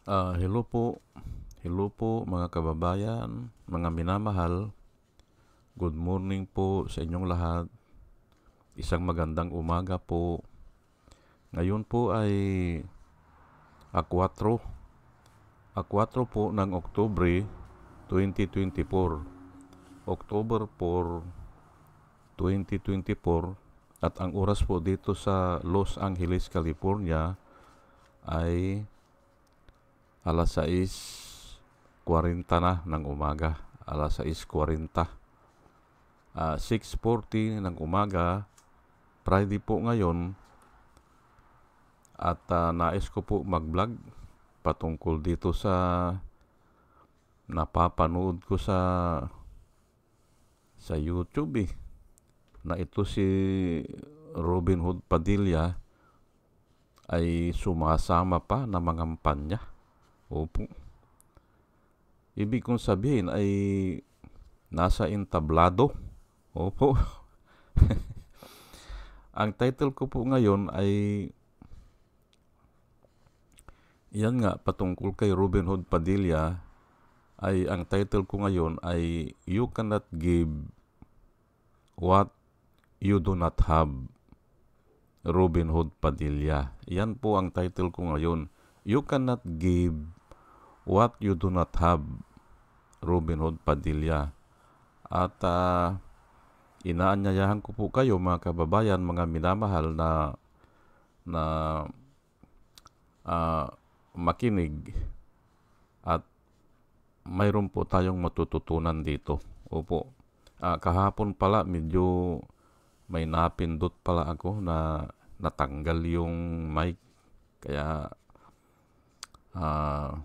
Hello po. Hello po mga kababayan, mga minamahal. Good morning po sa inyong lahat. Isang magandang umaga po. Ngayon po ay A4. A4 po ng Oktubre 2024. October 4, 2024. At ang oras po dito sa Los Angeles, California ay alas 6:40 na ng umaga. Alas 6:40. 6:40 ng umaga. Friday po ngayon. At nais ko po mag-vlog patungkol dito sa napapanood ko sa YouTube na ito si Robin Hood Padilla ay sumasama pa na mangampanya. Opo. Ibig kong sabihin ay nasa entablado. Opo. Ang title ko po ngayon ay yan nga, patungkol kay Robin Hood Padilla, ay ang title ko ngayon ay You Cannot Give What You Do Not Have, Robin Hood Padilla. Yan po ang title ko ngayon. You cannot give what you do not have, Robin Hood Padilla. At inaanyayahan ko po kayo mga kababayan, mga minamahal na makinig at mayroon po tayong matututunan dito. Opo. Kahapon pala medyo may napindot pala ako na natanggal yung mic. Kaya 3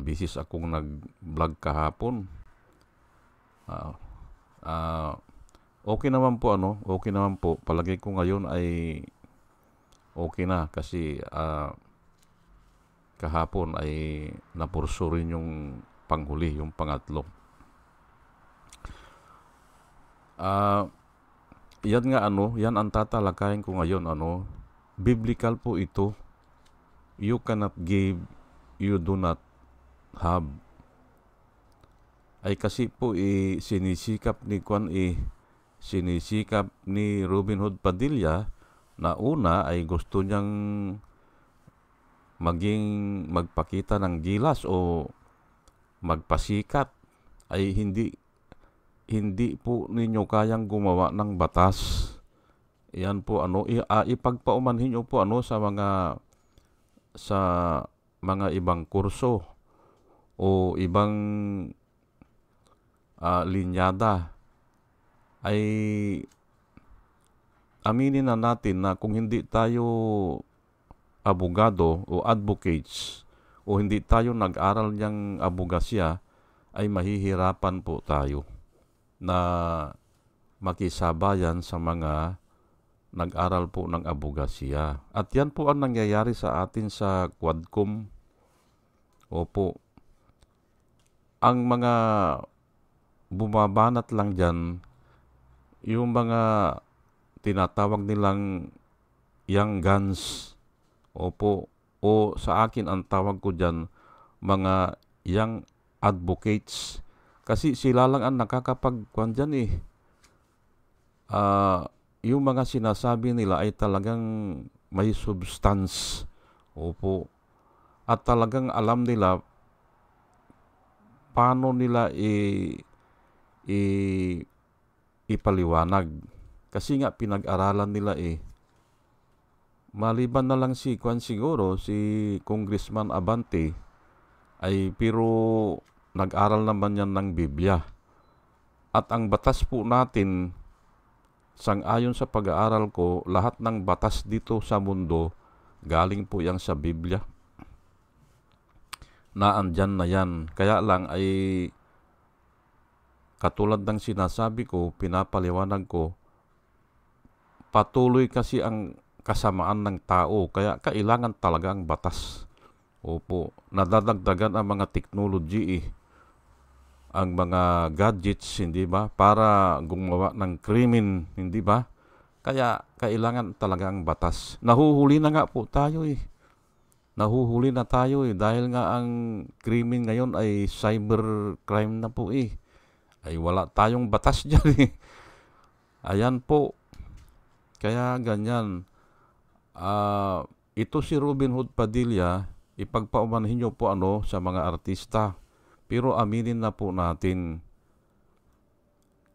bisis akong nag-vlog kahapon. Okay naman po okay naman po. Palagay ko ngayon ay okay na kasi kahapon ay napurso rin yung panghuli, yung pangatlo. Yan nga yan ang tatalakayin ko ngayon biblical po ito. You cannot give, you do not have. Ay kasi po sinisikap ni Robin Hood Padilla na una ay gusto niyang magpakita ng gilas o magpasikat. Ay hindi po ninyo kayang gumawa ng batas. Yan po ipagpaumanhin niyo po sa mga ibang kurso o ibang linyada. Ay aminin na natin na kung hindi tayo abogado o advocates o hindi tayo nag-aral niyang abogasya, ay mahihirapan po tayo na makisabayan sa mga nag-aral po ng abogasya. At yan po ang nangyayari sa atin sa Quadcom. Opo. Ang mga bumabanat lang dyan, yung mga tinatawag nilang young guns. Opo. O sa akin, ang tawag ko dyan, mga young advocates. Kasi sila lang ang nakakapagkuhan dyan yung mga sinasabi nila ay talagang may substance. Opo. At talagang alam nila paano nila ipaliwanag. Kasi nga pinag-aralan nila Maliban na lang si Congressman Abante pero nag-aral naman yan ng Biblia. At ang batas po natin, sang-ayon sa pag-aaral ko, lahat ng batas dito sa mundo galing po yan sa Biblia. Naandyan na yan. Kaya lang ay katulad ng sinasabi ko, pinapaliwanag ko, patuloy kasi ang kasamaan ng tao. Kaya kailangan talaga ang batas. Opo. Nadadagdagan ang mga technology ang mga gadgets, hindi ba? Para gumawa ng krimen, hindi ba? Kaya kailangan talaga ang batas. Nahuhuli na nga po tayo nahuhuli na tayo dahil nga ang krimen ngayon ay cybercrime na po Ay wala tayong batas dyan Ayan po. Kaya ganyan. Ito si Robin Hood Padilla, ipagpaumanhin nyo po sa mga artista. Pero aminin na po natin,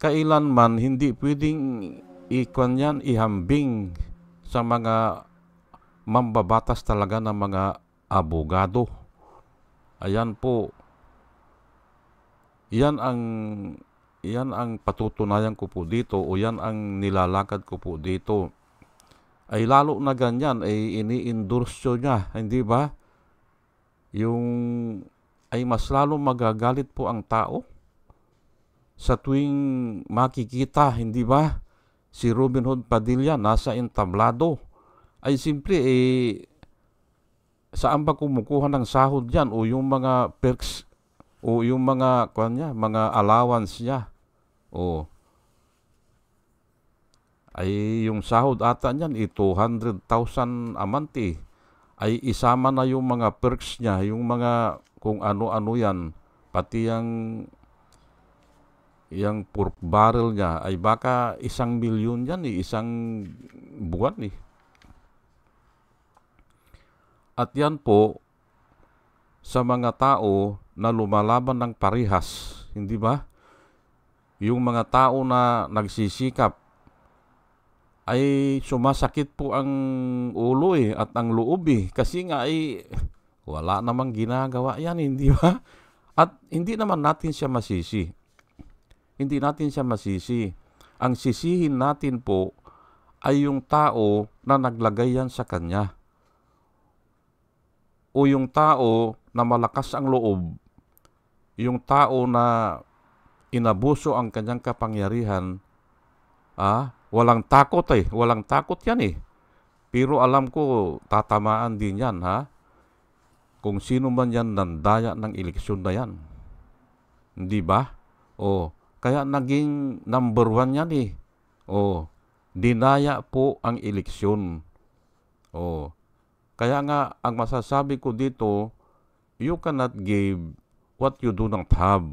kailanman hindi pwedeng ihambing sa mga mambabatas talaga ng mga abogado. Ayan po. Yan ang patutunayan ko po dito o yan ang nilalakad ko po dito. Ay lalo na ganyan ay ini-endorse niya, hindi ba? Ay mas lalo magagalit po ang tao sa tuwing makikita, hindi ba? Si Robin Hood Padilla nasa entablado. Ay simple saan ba kumukuha ng sahod yan o yung mga perks o yung mga mga allowance niya? Ay yung sahod ata niyan 200,000 a month Ay isama na yung mga perks niya, yung mga kung ano-ano yan, pati yung pork barrel niya ay baka 1,000,000 yan isang buwan At yan po sa mga tao na lumalaban ng parihas, hindi ba? Yung mga tao na nagsisikap ay sumasakit po ang ulo at ang loob kasi nga wala namang ginagawa yan, hindi ba? At hindi naman natin siya masisi. Hindi natin siya masisi. Ang sisihin natin po ay yung tao na naglagay yan sa kanya. O yung tao na malakas ang loob. Yung tao na inabuso ang kanyang kapangyarihan. Walang takot Walang takot yan Pero alam ko, tatamaan din yan Kung sino man yan nandaya ng eleksyon na yan. Hindi ba? Kaya naging number 1 yan dinaya po ang eleksyon. Kaya nga, ang masasabi ko dito, you cannot give what you do not have.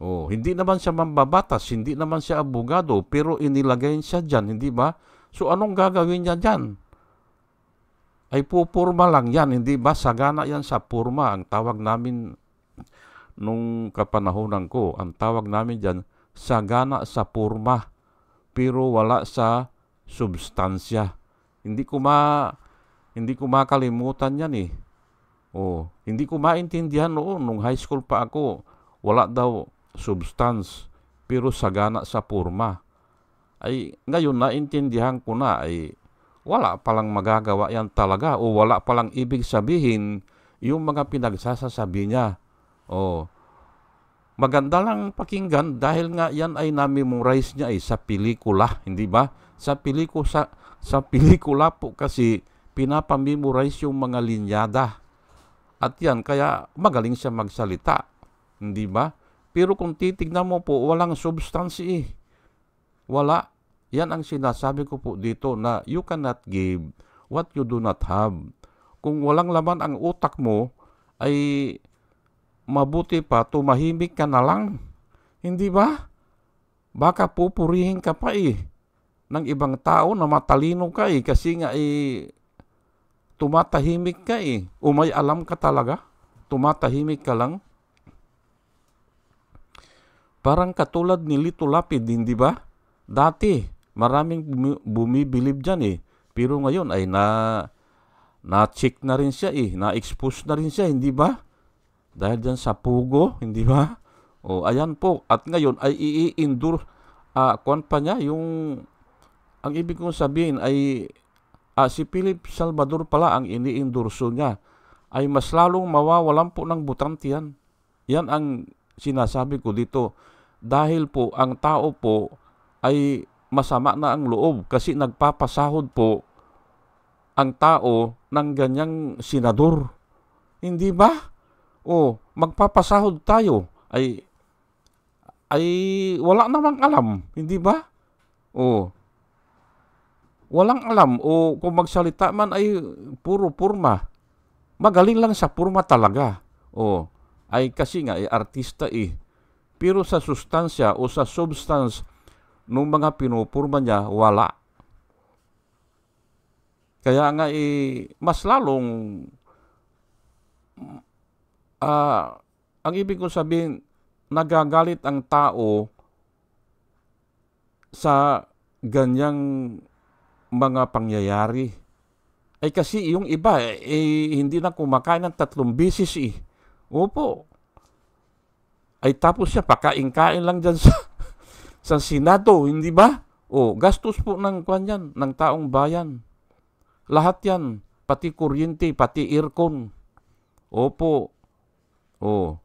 Hindi naman siya mambabatas, hindi naman siya abogado, pero inilagay siya dyan, hindi ba? So anong gagawin niya dyan? Ay pupurma lang yan, hindi ba? Sagana yan sa purma. Ang tawag namin nung kapanahonan ko, ang tawag namin dyan, sagana sa purma, pero wala sa substansya. Hindi ko makalimutan yan hindi ko maintindihan noon, nung high school pa ako, wala daw substance, pero sagana sa purma. Ay ngayon naintindihan ko na wala palang magagawa yan talaga o wala palang ibig sabihin yung mga pinagsasasabi niya. Maganda lang pakinggan dahil nga yan ay na-memorize niya sa pelikula, hindi ba? Sa pelikula po kasi pinapamemorize yung mga linyada. At yan, kaya magaling siya magsalita, hindi ba? Pero kung titignan mo po, walang substance Wala. Yan ang sinasabi ko po dito na you cannot give what you do not have. Kung walang laman ang utak mo, ay mabuti pa tumahimik ka na lang. Hindi ba? Baka pupurihin ka pa ng ibang tao na matalino ka kasi nga tumatahimik ka o may alam ka talaga. Tumatahimik ka lang. Parang katulad ni Lito Lapid, hindi ba? Dati, maraming bumibilib dyan Pero ngayon ay na-check na rin siya na-expose na rin siya, hindi ba? Dahil dyan sa pugo, hindi ba? Ayan po. At ngayon ay i-endure, pa niya, ang ibig kong sabihin ay, si Philip Salvador pala ang ini-endorso niya, ay mas lalong mawawalan po ng butante yan. Yan ang sinasabi ko dito. Dahil po, ang tao po ay masama na ang loob kasi nagpapasahod po ang tao ng ganyang senador. Hindi ba? Magpapasahod tayo ay wala namang alam, hindi ba? Walang alam kung magsalita man ay puro purma. magaling lang sa purma talaga. O, ay kasi nga, artista eh. Pero sa sustansya o sa substance nung mga pinupurma niya, wala. Kaya nga mas lalong ang ibig ko sabihin, nagagalit ang tao sa ganyang mga pangyayari. Ay kasi yung iba, hindi na kumakain ng 3 beses eh. Opo. Ay tapos siya, pakain-kain lang dyan sa Senado, hindi ba? O, gastos po ng kanyan, ng taong bayan. Lahat yan, pati kuryente, pati aircon. Opo. O,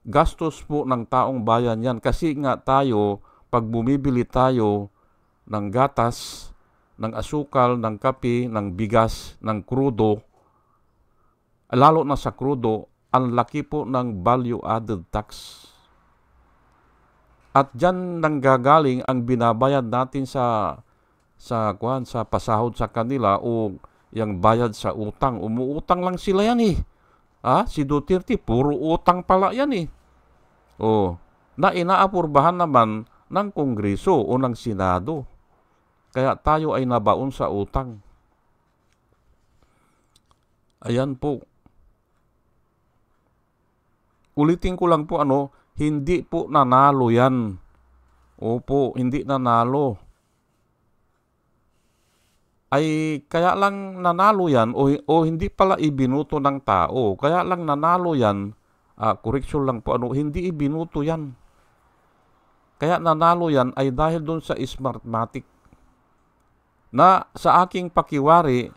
gastos po ng taong bayan yan. Kasi nga tayo, pag bumibili tayo ng gatas, ng asukal, ng kape, ng bigas, ng krudo, lalo na sa krudo, ang laki po ng value-added tax. At dyan nanggagaling ang binabayad natin sa pasahod sa kanila o yung bayad sa utang. Umuutang lang sila yan eh. Si Duterte, puro utang pala yan eh. Na inaapurbahan naman ng Kongreso o ng Senado. Kaya tayo ay nabaon sa utang. Ayan po. Ulitin ko lang po hindi po nanalo yan. Opo, hindi nanalo. Ay kaya lang nanalo yan o hindi pala ibinuto ng tao. Kaya lang nanalo yan, correction lang po, hindi ibinuto yan. Kaya nanalo yan ay dahil doon sa Smartmatic. Na sa aking pakiwari,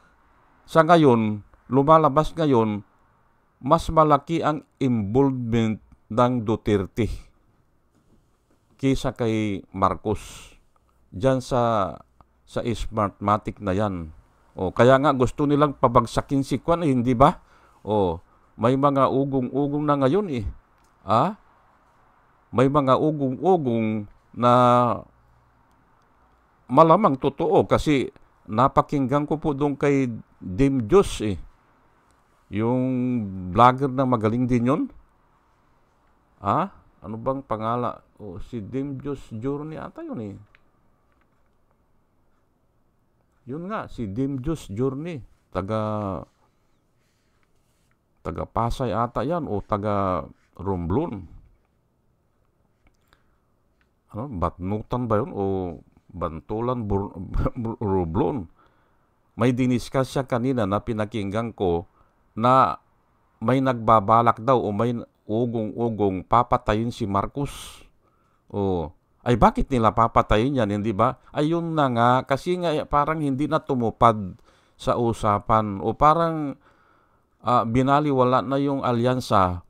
sa ngayon, lumalabas ngayon, mas malaki ang involvement ng Duterte kaysa kay Marcos dyan sa Smartmatic na yan. Kaya nga gusto nilang pabagsakin si Kwan hindi ba? May mga ugong-ugong na ngayon eh. May mga ugong-ugong na malamang totoo kasi napakinggan ko po doon kay Dim Diyos eh. Yung vlogger na magaling din yun. Ano bang pangala? Si Dim Diyos Journey ata yun eh. Yun nga, si Dim Diyos Journey. Taga Pasay ata yan o taga Romblon. Batnutan ba yun o Bantulan Romblon? May diniscuss siya kanina na pinakinggan ko na may nagbabalak daw o may ugong-ugong papatayin si Marcos. Ay bakit nila papatayin yan, hindi ba? Ayun na nga, kasi nga parang hindi na tumupad sa usapan o parang binaliwala na yung alyansa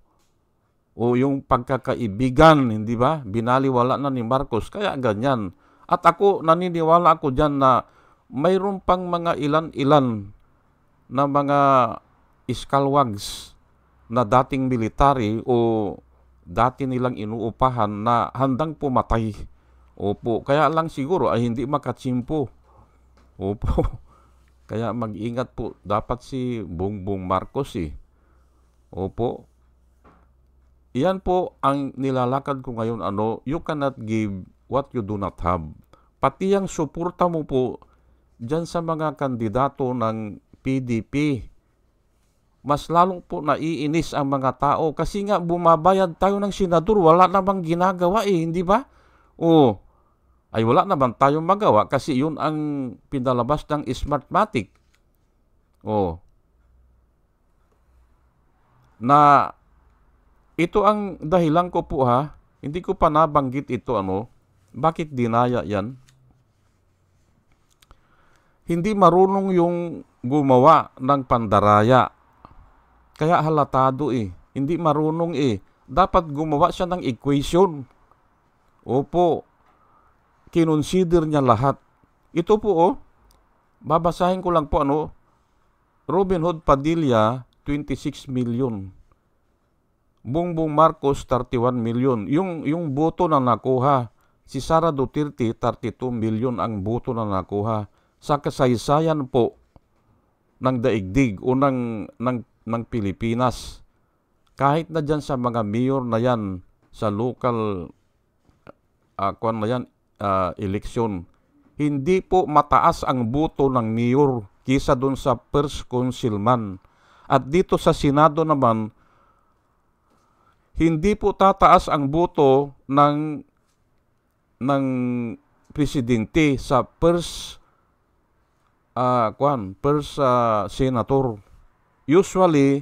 o yung pagkakaibigan, hindi ba? Binaliwala na ni Marcos, kaya ganyan. At ako, naniniwala ako dyan na mayroon pang mga ilan-ilan na mga iskalwags na dating military o dati nilang inuupahan na handang pumatay. Opo, kaya lang siguro ay hindi makatsimpo. Opo, kaya mag-ingat po dapat si Bongbong Marcos eh. Opo, iyan po ang nilalakad ko ngayon. You cannot give what you do not have. Pati ang suporta mo po dyan sa mga kandidato ng PDP, mas lalong po naiinis ang mga tao kasi nga bumabayad tayo ng senador, wala namang ginagawa eh, hindi ba? Ay wala naman tayong magawa kasi yun ang pinalabas ng Smartmatic. Na ito ang dahilan ko po hindi ko pa nabanggit ito bakit dinaya yan? Hindi marunong yung gumawa ng pandaraya. Kaya halatado eh. Hindi marunong eh. Dapat gumawa siya ng equation. Opo. Kinonsider niya lahat. Ito po babasahin ko lang po Robin Hood Padilla, 26 million. Bongbong Marcos, 31 million. Yung boto na nakuha. Si Sara Duterte, 32 million ang boto na nakuha. Sa kasaysayan po ng daigdig o ng Pilipinas. Kahit na dyan sa mga mayor na yan, sa local eleksyon, hindi po mataas ang boto ng mayor kisa doon sa first councilman. At dito sa Senado naman, hindi po tataas ang boto ng presidente sa first senator. Usually,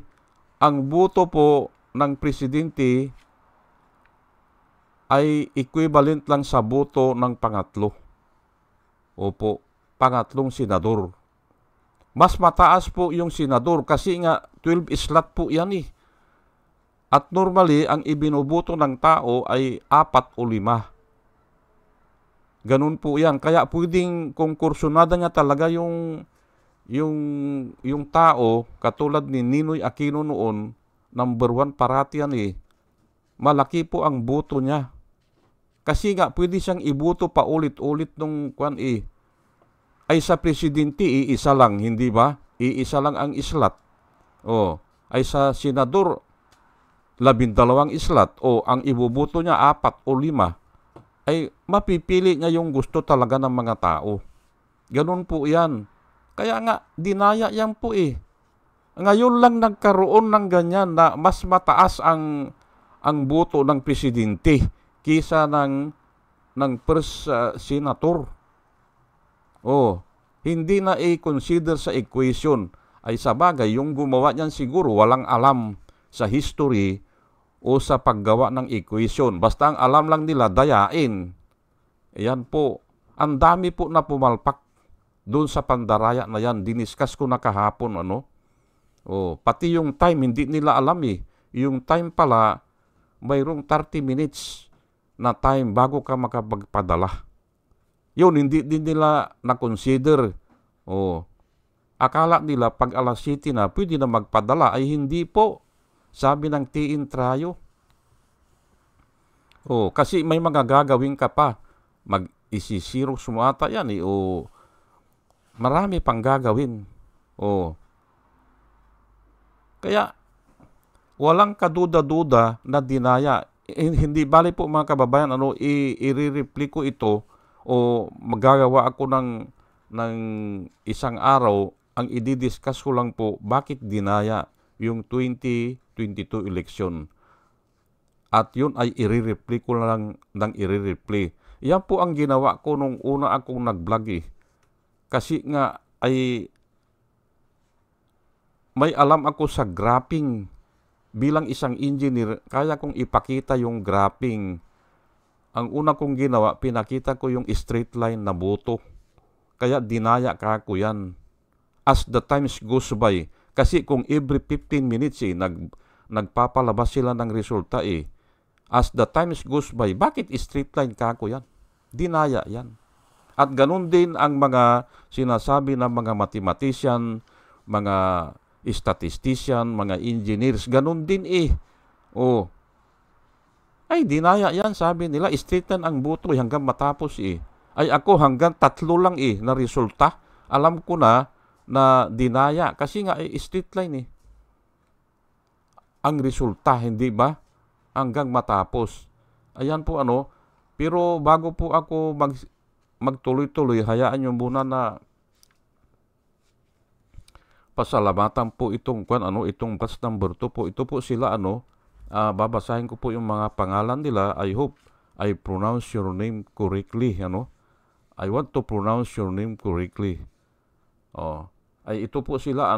ang boto po ng presidente ay equivalent lang sa boto ng pangatlo. Opo, pangatlong senador. Mas mataas po yung senador kasi nga 12 slot po yan eh. At normally, ang ibinuboto ng tao ay 4 o 5. Ganun po yan. Kaya pwedeng konkursunada niya talaga yung tao, katulad ni Ninoy Aquino noon, number 1 parati yan eh. Malaki po ang boto niya. Kasi nga, pwede siyang iboto pa ulit-ulit nung ay sa presidente, iisa lang, hindi ba? Iisa lang ang slot. Ay sa senador, 12 slot. Ang iboboto niya 4 o 5. Ay mapipili niya yung gusto talaga ng mga tao. Ganun po yan. Kaya nga, dinaya yan po eh. Ngayon lang nagkaroon ng ganyan na mas mataas ang boto ng presidente kisa ng first senator. Hindi na i-consider sa equation. Ay sa bagay, yung gumawa niyan siguro walang alam sa history o sa paggawa ng equation. Basta ang alam lang nila, dayain. Ayan po. Ang dami po na pumalpak doon sa pandaraya na yan. Diniscuss ko na kahapon, pati yung time, hindi nila alam eh. Yung time pala, mayroong 30 minutes na time bago ka makapagpadala. Yun, hindi din nila na-consider. Akala nila pag alas 7 na, pwede na magpadala. Ay hindi po. Sabi ng TINTRAYO. Kasi may mga gagawin ka pa. Mag-isisirok sumata yan eh. Marami pang gagawin. Kaya, walang kaduda-duda na dinaya. Hindi bali po mga kababayan, i-replay ko ito o magagawa ako ng isang araw. Ang i-discuss ko lang po, bakit dinaya yung 2022 election. At yun ay i-replay ko lang ng i-replay. Yan po ang ginawa ko nung una akong nag-vlog eh. Kasi nga ay may alam ako sa graphing. Bilang isang engineer, kaya kong ipakita yung graphing. Ang una kong ginawa, pinakita ko yung straight line na boto. Kaya dinaya ka ko yan. As the times goes by, kasi kung every 15 minutes nagpapalabas sila ng resulta eh. As the times goes by, bakit straight line ka ko yan? Dinaya yan. At ganun din ang mga sinasabi ng mga mathematician, mga statistician, mga engineers, ganun din eh. Ay, dinaya yan, sabi nila, straight line ang boto hanggang matapos eh. Ay ako hanggang 3 lang eh na resulta. Alam ko na dinaya kasi nga straight line eh. Ang resulta, hindi ba? Hanggang matapos. Ayan po pero bago po ako magtuloy-tuloy, hayaan nyo muna na pasalamatan po itong batch number 2 po. Ito po sila babasahin ko po yung mga pangalan nila. I hope I pronounce your name correctly, I want to pronounce your name correctly. Ay ito po sila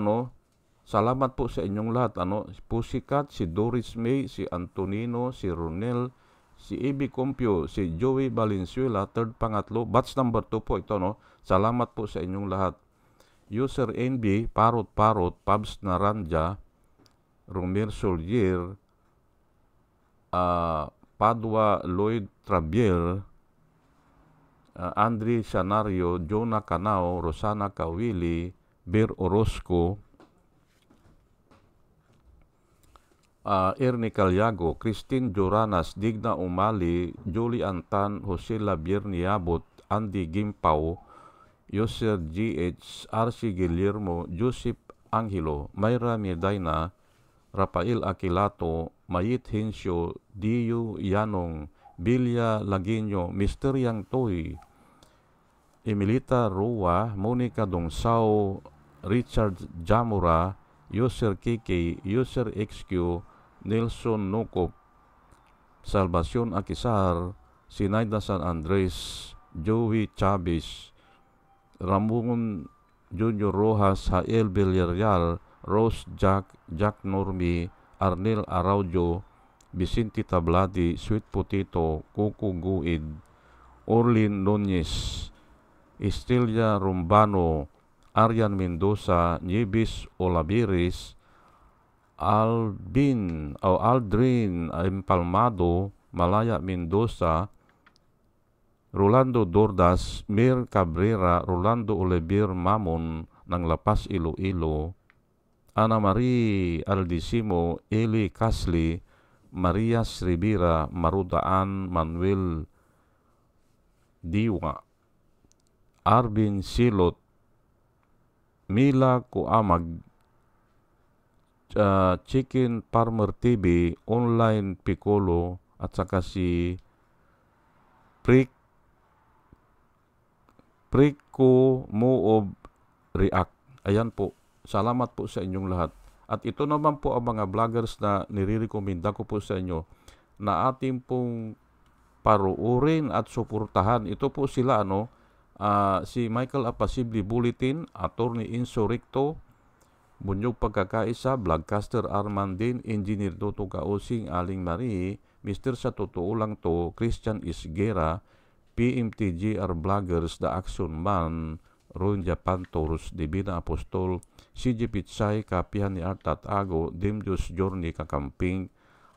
salamat po sa inyong lahat si Pussycat, si Doris May, si Antonino, si Ronel, si Ebi Compio, si Joey Valenzuela, pangatlo, batch number 2 po ito Salamat po sa inyong lahat. User NB, Parot, Pabs Naranja, Romer Solier, Padua Lloyd Trabiel, Andre Sanario, Jonah Canao, Rosana Kawili, Ber Orozco, Ernie Calyago, Christine Joranas, Digna Umali, Julie Antan, Jose Labier Niabot, Andy Gimpaw, Yoser GH, RC Guillermo, Joseph Angelo, Mayra Medina, Rafael Aquilato, Mayit Hensio, Dio Yanong, Bilya Laginyo, Misteryang Toy, Emilita Rua, Monica Dongsao, Richard Jamura, User KK, User XQ, Nelson Nukop, Salvacion Akisar, Sinaida San Andres, Joey Chavez, Ramon Junior Rojas, Jael Villarreal, Rose Jack, Jack Normi, Arnel Araujo, Vicente Tabladi, Sweet Potato, Coco Guid, Orlin Nunez, Estelia Rumbano, Arian Mendoza, Nieves Olaviris, Aldrin Empalmado, Malaya Mendoza, Rolando Dordas, Mir Cabrera, Rolando Olivier Mamon ng Lapas Iloilo, Ana Marie Aldisimo, Eli Casli, Maria Rivera, Marudaan Manuel Diwa, Arvin Silot, Mila Kuamag, Chicken Farmer TV, Online Piccolo, at saka si Priko Moob React. Ayan po. Salamat po sa inyong lahat. At ito naman po ang mga vloggers na nire-recommenda ko po sa inyo na ating pong paruurin at suportahan. Ito po sila, si Michael Apasibli Bulletin, Attorney Insurrecto, Bunyog Pagkakaisa, Vlogcaster Armandin, Engineer Toto Kausing, Aling Marie, Mr. Sa Totoo Lang To, Christian Isguera, PMTGR Vloggers, The Action Man, Ron Japan Tours, Divina Apostol, CG Pitsay, Kapihan ni Artat Ago, Dimjus Journey Kakamping,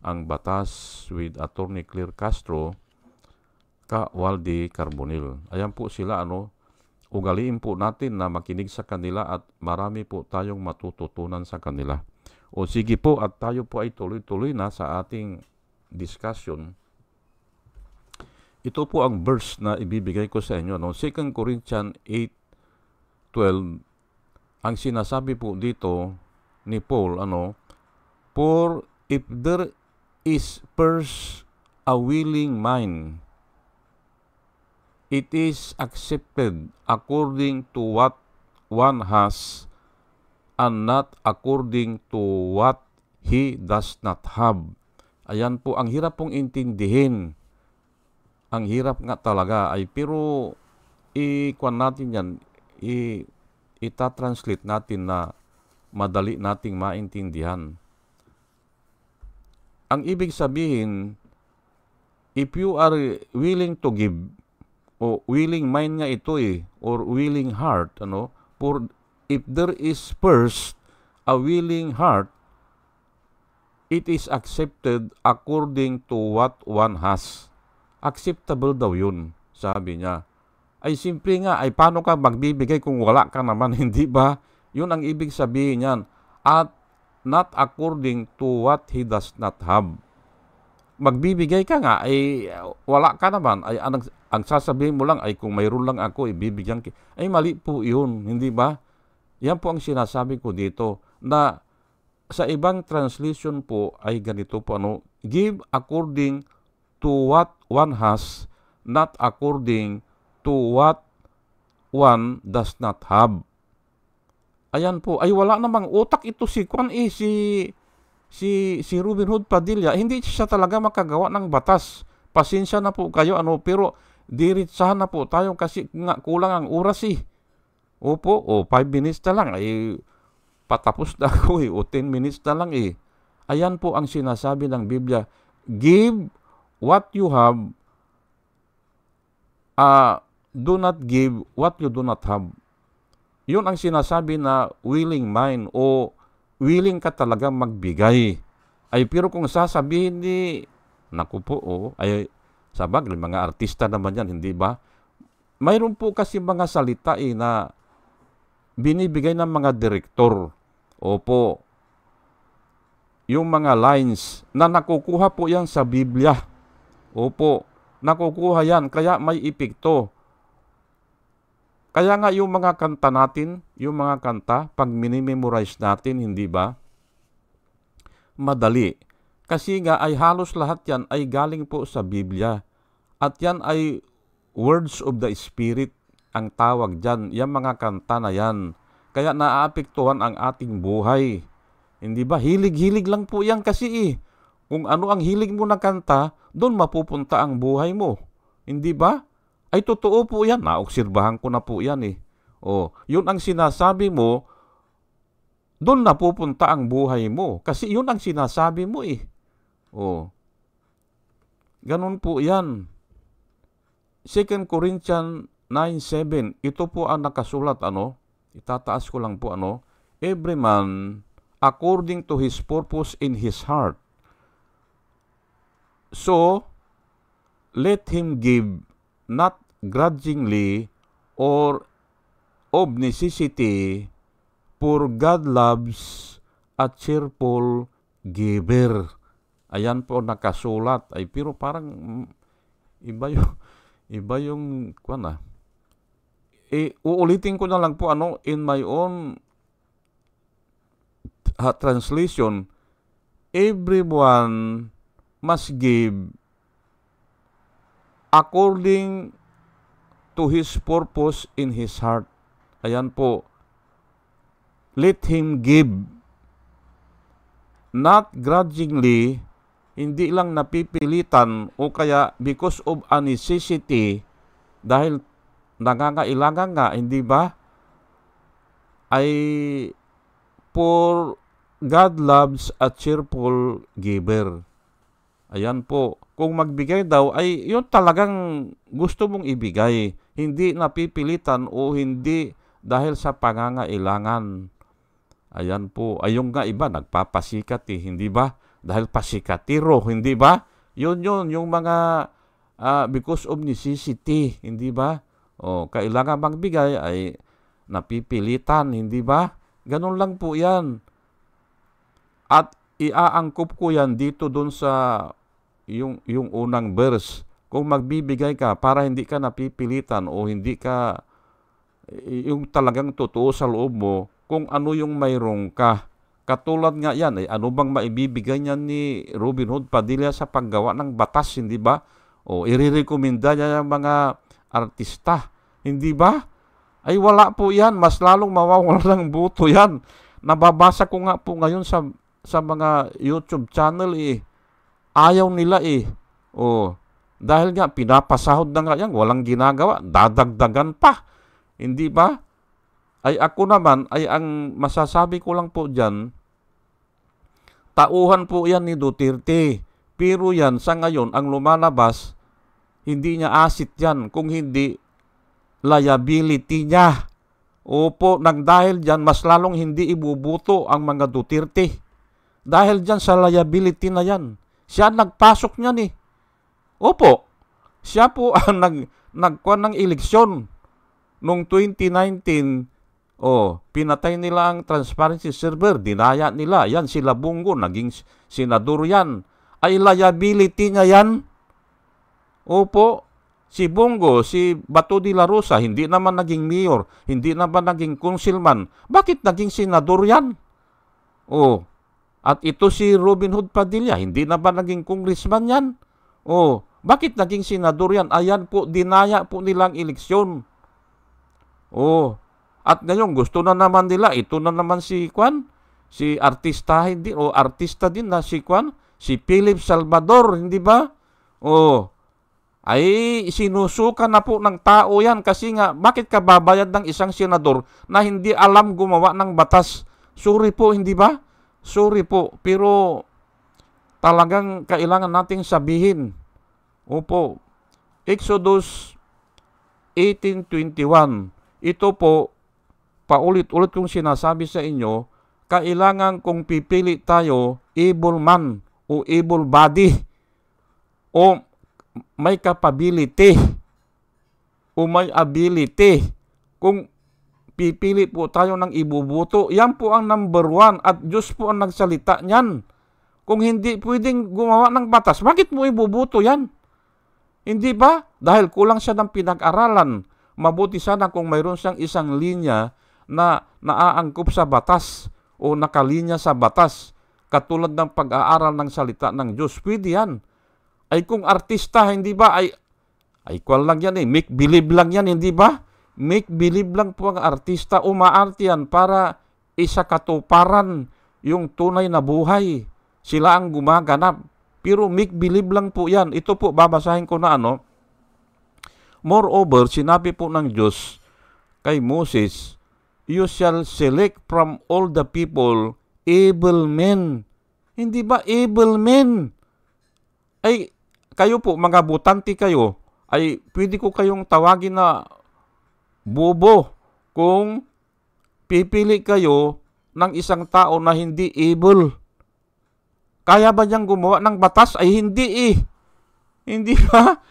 Ang Batas with Attorney Claire Castro, Ka Waldi Carbonil. Ayan po sila, ugaliin po natin na makinig sa kanila at marami po tayong matututunan sa kanila. O sige po, at tayo po ay tuloy-tuloy na sa ating discussion. Ito po ang verse na ibibigay ko sa inyo. 2 Corinthians 8:12, ang sinasabi po dito ni Paul, For if there is first a willing mind, it is accepted according to what one has, and not according to what he does not have. Ayan po, ang hirap pong intindihin. Ang hirap nga talaga ay, pero ikuan natin yan, itatranslate natin na madali nating maintindihan. Ang ibig sabihin, if you are willing to give, o willing mind nga ito or willing heart, for if there is first a willing heart, it is accepted according to what one has. Acceptable daw yun, sabi niya. Ay simple nga, ay paano ka magbibigay kung wala ka naman, hindi ba? Yun ang ibig sabihin niyan. At not according to what he does not have. Magbibigay ka nga, ay wala ka naman, ay ang sasabihin mo lang ay kung mayroon lang ako, ibibigyan ka. Ay mali po yun, hindi ba? Yan po ang sinasabi ko dito, na sa ibang translation po ay ganito po, give according to what one has, not according to what one does not have. Ayan po, ay wala namang utak ito si Robin Hood Padilla. Hindi siya talaga makagawa ng batas. Pasensya na po kayo, pero diritsahan na po tayo kasi nga kulang ang oras Opo, 5 minutes na lang, ay patapos na ako o 10 minutes na lang Ayan po ang sinasabi ng Biblia, give what you have, do not give what you do not have. Yun ang sinasabi na willing mind o willing ka talaga magbigay. Ay pero kung sasabihin naku po, ay sabagay, mga artista naman yan, hindi ba? Mayroon po kasi mga salita na binibigay ng mga direktor. Opo, yung mga lines na nakukuha po yan sa Biblia. Opo, nakukuha yan, kaya may epekto. Kaya nga yung mga kanta natin, pag minimemorize natin, hindi ba? Madali. Kasi nga ay halos lahat yan ay galing po sa Biblia. At yan ay words of the Spirit ang tawag dyan. Yung mga kanta na yan. Kaya naaapektuhan ang ating buhay. Hindi ba? Hilig-hilig lang po yan kasi Kung ano ang hilig mo na kanta, doon mapupunta ang buhay mo. Hindi ba? Ay totoo po yan. Naobserbahan ko na po yan yun ang sinasabi mo, doon napupunta ang buhay mo. Kasi yun ang sinasabi mo ganun po yan. 2 Corinthians 9:7. Ito po ang nakasulat, itataas ko lang po, every man according to his purpose in his heart. So, let him give, not grudgingly or of necessity, for God loves a cheerful giver. Ayan po nakasulat. Pero parang iba yung uulitin ko na lang po in my own translation. Everyone must give according to his purpose in his heart. Ayan po. Let him give, not grudgingly, hindi lang napipilitan o kaya because of a necessity, dahil nangangailangan nga, hindi ba? Ay for God loves a cheerful giver. Ayan po. Kung magbigay daw, ay yun talagang gusto mong ibigay. Hindi napipilitan o hindi dahil sa pangangailangan. Ayan po. Ayun nga iba, nagpapasikat hindi ba? Dahil pasikatiro, hindi ba? Yun, yung mga because of necessity, hindi ba? Kailangan magbigay ay napipilitan, hindi ba? Ganun lang po yan. At iaangkop ko yan dito dun sa yung unang verse. Kung magbibigay ka para hindi ka napipilitan o hindi ka yung talagang totoo sa loob mo kung ano yung mayroong ka. Katulad nga yan, ano bang maibibigay niyan ni Robin Hood Padilla sa paggawa ng batas, hindi ba? Irirekomenda niya yung mga artista, hindi ba? Ay wala po yan, mas lalong mawawala ng buto yan. Nababasa ko nga po ngayon sa mga YouTube channel ayaw nila dahil nga pinapasahod na nga yan, walang ginagawa, dadagdagan pa. Hindi ba? Ay ako naman, ay ang masasabi ko lang po dyan, tauhan po yan ni Duterte. Pero yan, sa ngayon, ang lumalabas, hindi niya asset yan, kung hindi liability niya. Opo, nang dahil dyan, mas lalong hindi ibubuto ang mga Duterte. Dahil dyan sa liability na yan. Siya nagpasok niyan Opo, siya po ang nagkuhan ng eleksyon. Noong 2019, pinatay nila ang transparency server, dinaya nila. Yan, sila Bongo, naging senador yan. Ay liability niya yan. Opo, si Bongo, si Bato de la Rosa, hindi naman naging mayor, hindi naman naging councilman. Bakit naging senador yan? At ito si Robin Hood Padilla, hindi na ba naging congressman yan? Bakit naging senador yan? Ayan po, dinaya po nilang eleksyon. At ngayon, gusto na naman nila, ito na naman si artista, artista din na si Philip Salvador, hindi ba? Ay sinusuka na po ng tao yan kasi nga, bakit ka babayad ng isang senador na hindi alam gumawa ng batas? Sorry po, hindi ba? Sorry po, pero talagang kailangan nating sabihin. Opo, Exodus 18:21. Ito po, paulit-ulit kong sinasabi sa inyo, kailangan kung pipili tayo, able man o able body o may capability o may ability. Kung pipili po tayo ng ibubuto, yan po ang number 1 at Diyos po ang nagsalita niyan. Kung hindi pwedeng gumawa ng batas, bakit mo ibubuto yan? Hindi ba? Dahil kulang siya ng pinag-aralan. mabuti sana kung mayroon siyang isang linya na naaangkop sa batas o nakalinya sa batas, katulad ng pag-aaral ng salita ng Diyos. Pwede yan. Ay kung artista, hindi ba, ay kwal lang yan make believe lang yan, hindi ba? Make believe lang po ang artista, umaarte yan para isakatuparan yung tunay na buhay. Sila ang gumaganap. Pero make believe lang po yan. Ito po, babasahin ko na Moreover, sinabi po ng Diyos kay Moses, you shall select from all the people able men. Hindi ba able men? Ay, kayo po, mga butante kayo, ay pwede ko kayong tawagin na bobo kung pipili kayo ng isang tao na hindi able. Kaya ba niyang gumawa ng batas? Ay hindi Hindi ba?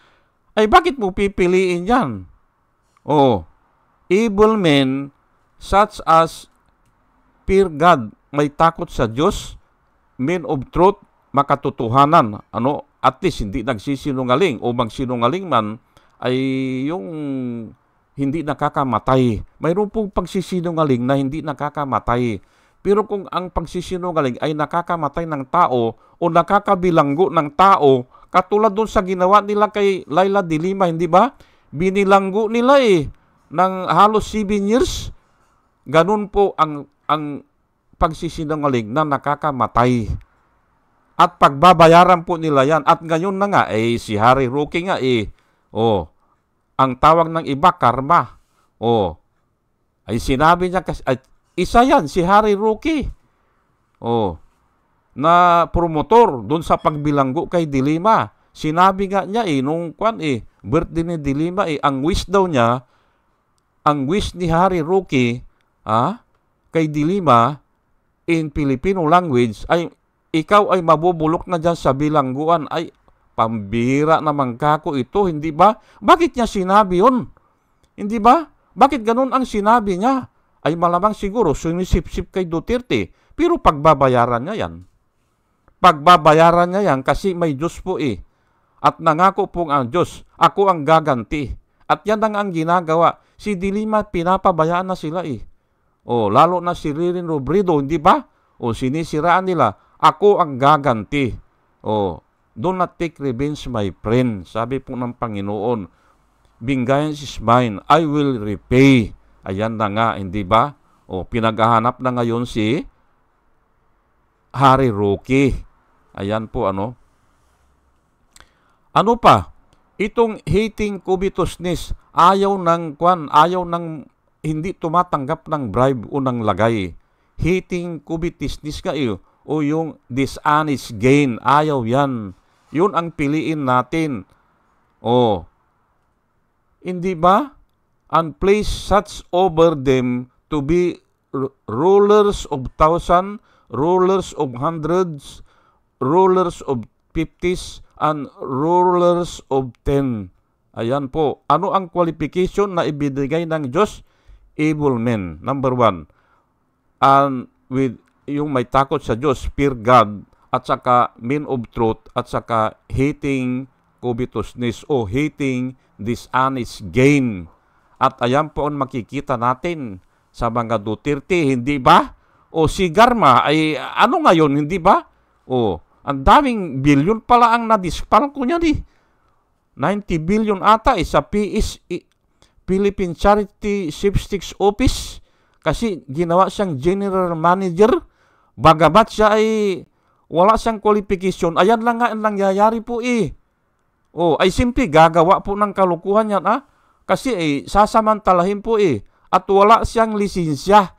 Ay bakit mo pipiliin yan? Able men such as fear God, may takot sa Diyos, men of truth, makatotohanan, at least hindi nagsisinungaling o magsinungaling man ay yung hindi nakakamatay. Mayroon pong pagsisinungaling na hindi nakakamatay. Pero kung ang pagsisinungaling ay nakakamatay ng tao o nakakabilanggo ng tao, katulad doon sa ginawa nila kay Laila de Lima, hindi ba? Binilanggo nila ng halos 7 years. Ganun po ang pagsisinungaling na nakakamatay. At pagbabayaran po nila yan. At ngayon na nga, si Harry Roque nga, ang tawag ng iba, karma. Ay sinabi niya, isa yan, si Harry Roque. Na promotor doon sa pagbilanggo kay de Lima. Sinabi nga niya, nung birthday ni de Lima, ang wish daw niya, ang wish ni Harry Roque, kay de Lima, in Filipino language, ay ikaw ay mabubulok na dyan sa bilangguan. Ay, pambira naman kako ito, hindi ba? Bakit niya sinabi yun? Hindi ba? Bakit ganun ang sinabi niya? Ay malamang siguro sunisip-sip kay Duterte. Pero pagbabayaran niya yan. Pagbabayaran niya yan kasi may Diyos po At nangako pong ang Diyos, ako ang gaganti. At yan ang ginagawa. Si de Lima, pinapabayaan na sila lalo na si Ririn Robredo, hindi ba? Sinisiraan nila. Ako ang gaganti. Do not take revenge, my friend. Sabi po ng Panginoon, vengeance is mine, I will repay. Ayan na nga, hindi ba? Pinaghahanap na ngayon si Harry Roque. Ayan po, Ano pa? Itong hating covetousness, ayaw ng hindi tumatanggap ng bribe o ng lagay. Hating covetousness ka o yung dishonest gain, ayaw yan. Yun ang piliin natin. Hindi ba? And place such over them to be rulers of 1,000, rulers of hundreds, rulers of 50s, and rulers of 10. Ayan po. Ano ang qualification na ibinigay ng Diyos? Able men, number 1. And with yung may takot sa Diyos, fear God, at saka men of truth, at saka hating covetousness o hating dishonest gain. At ayan po ang makikita natin sa mga Duterte, hindi ba? Si Garma ay ano ngayon, hindi ba? Ang daming bilyon pala ang nadispal ko niya 90 billion ata sa Philippine Charity Statistics Office kasi ginawa siyang general manager. Bagamat siya ay wala siyang qualification, ayan lang nga ang nangyayari po ay simple gagawa po ng kalukuhan yan kasi sasamantalahin po at wala siyang lisensya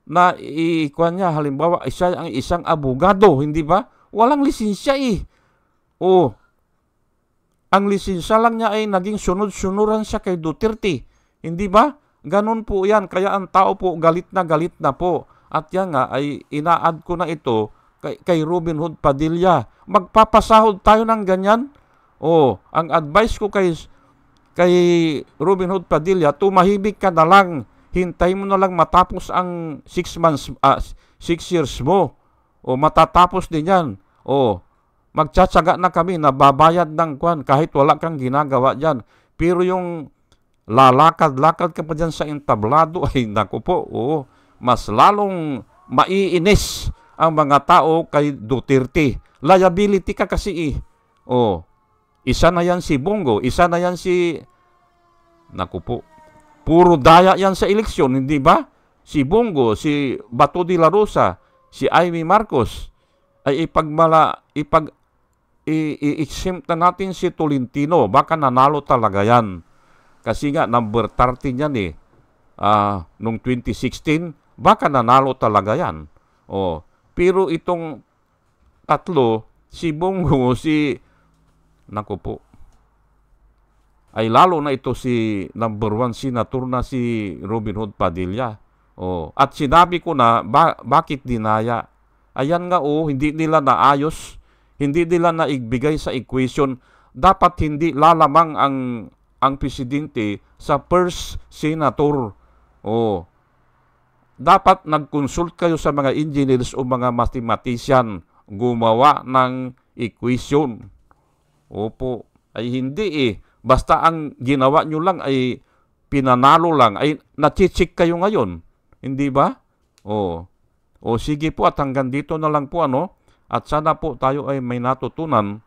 na ikuan niya. Halimbawa, siya ang isang abogado, hindi ba? Walang lisensya ang lisensya lang niya ay naging sunod-sunuran siya kay Duterte, hindi ba? Ganun po yan, kaya ang tao po galit na po. At yan nga ay ina-add ko na ito kay Robin Hood Padilla. Magpapasahod tayo ng ganyan. Ang advice ko kay Robin Hood Padilla, tumahimik ka na lang. Hintay mo na lang matapos ang 6 years mo. Matatapos din yan. Magtsatsaga na kami na babayad ng kwan kahit wala kang ginagawa dyan. Pero yung lalakad-lakad ka pa dyan sa entablado, ay naku po, mas lalong maiinis ang mga tao kay Duterte. Liability ka kasi isa na yan si Bongo, isa na yan si, naku po, puro daya yan sa eleksyon, hindi ba? Si Bongo, si Bato de la Rosa, si Amy Marcos, ay i-exempt na natin si Tolentino, baka nanalo talaga yan. Kasi nga, number 13 yan nung 2016, baka nanalo talaga yan. Pero itong tatlo, si Bongo, naku po, ay lalo na ito si number 1 senator na si Robin Hood Padilla. At sinabi ko na, bakit dinaya? Ayan nga hindi nila naayos, hindi nila naigbigay sa equation. Dapat hindi lalamang ang presidente sa first senator. Dapat nag-consult kayo sa mga engineers o mga mathematician, gumawa ng equation. Opo, ay hindi Basta ang ginawa nyo lang ay pinanalo lang, ay nachichik kayo ngayon. Hindi ba? Sige po, at hanggang dito na lang po at sana po tayo ay may natutunan.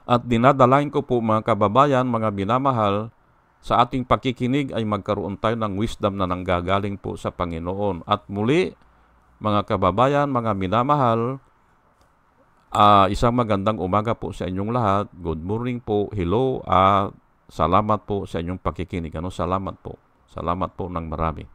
At dinadalain ko po mga kababayan, mga minamahal, sa ating pakikinig ay magkaroon tayo ng wisdom na nanggagaling po sa Panginoon. At muli, mga kababayan, mga minamahal, isang magandang umaga po sa inyong lahat. Good morning po, hello, salamat po sa inyong pakikinig. Salamat po ng marami.